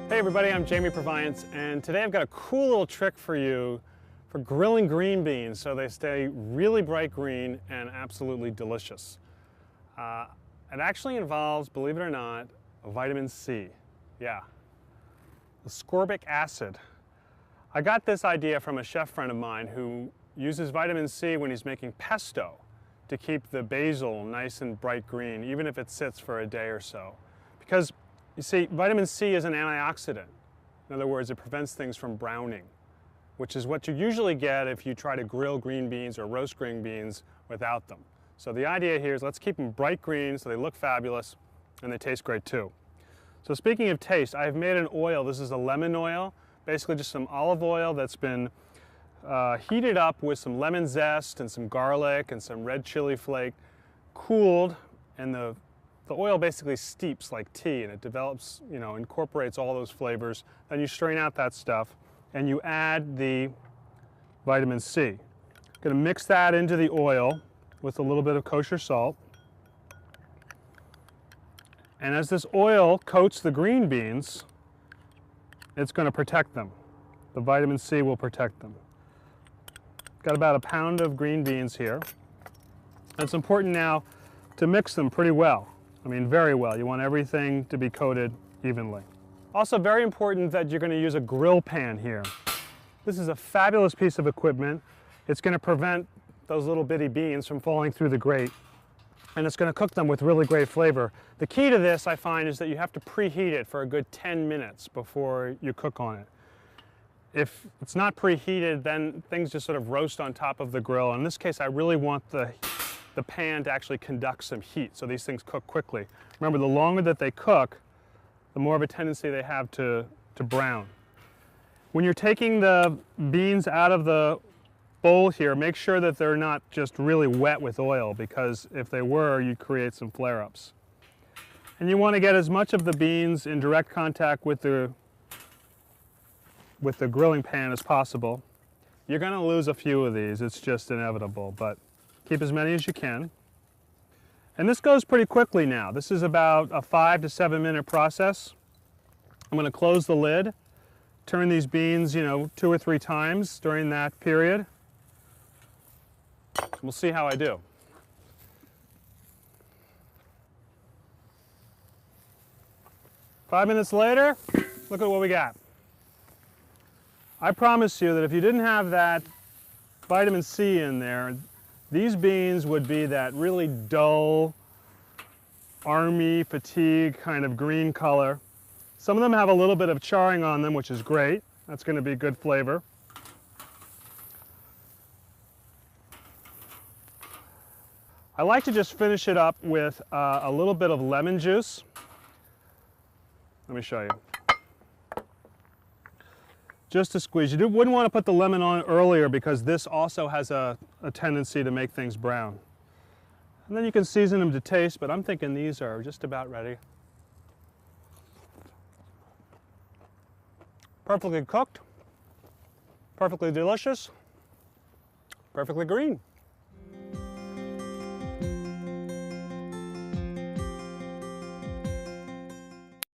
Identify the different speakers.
Speaker 1: Hey everybody, I'm Jamie Purviance, and today I've got a cool little trick for you for grilling green beans so they stay really bright green and absolutely delicious. It actually involves, believe it or not, vitamin C. Yeah, ascorbic acid. I got this idea from a chef friend of mine who uses vitamin C when he's making pesto to keep the basil nice and bright green, even if it sits for a day or so. Because you see, vitamin C is an antioxidant. In other words, it prevents things from browning, which is what you usually get if you try to grill green beans or roast green beans without them. So the idea here is let's keep them bright green so they look fabulous and they taste great too. So speaking of taste, I've made an oil. This is a lemon oil, basically just some olive oil that's been heated up with some lemon zest and some garlic and some red chili flake, cooled, and the oil basically steeps like tea, and it develops, incorporates all those flavors. Then you strain out that stuff and you add the vitamin C. I'm going to mix that into the oil with a little bit of kosher salt. And as this oil coats the green beans, it's going to protect them. The vitamin C will protect them. Got about a pound of green beans here. It's important now to mix them pretty well. I mean, very well. You want everything to be coated evenly. Also very important that you're going to use a grill pan here. This is a fabulous piece of equipment. It's going to prevent those little bitty beans from falling through the grate, and it's going to cook them with really great flavor. The key to this, I find, is that you have to preheat it for a good 10 minutes before you cook on it. If it's not preheated, then things just sort of roast on top of the grill. In this case, I really want the pan to actually conduct some heat so these things cook quickly. Remember, the longer that they cook, the more of a tendency they have to brown. When you're taking the beans out of the bowl here, make sure that they're not just really wet with oil, because if they were, you'd create some flare-ups. And you want to get as much of the beans in direct contact with the grilling pan as possible. You're going to lose a few of these, it's just inevitable, but keep as many as you can. And this goes pretty quickly now. This is about a 5 to 7 minute process. I'm going to close the lid, turn these beans, 2 or 3 times during that period. We'll see how I do. Five minutes later, look at what we got. I promise you that if you didn't have that vitamin C in there, these beans would be that really dull, army fatigue kind of green color. Some of them have a little bit of charring on them, which is great. That's going to be good flavor. I like to just finish it up with a little bit of lemon juice. Let me show you. Just to squeeze. You wouldn't want to put the lemon on earlier because this also has a tendency to make things brown. And then you can season them to taste, but I'm thinking these are just about ready. Perfectly cooked, perfectly delicious, perfectly green.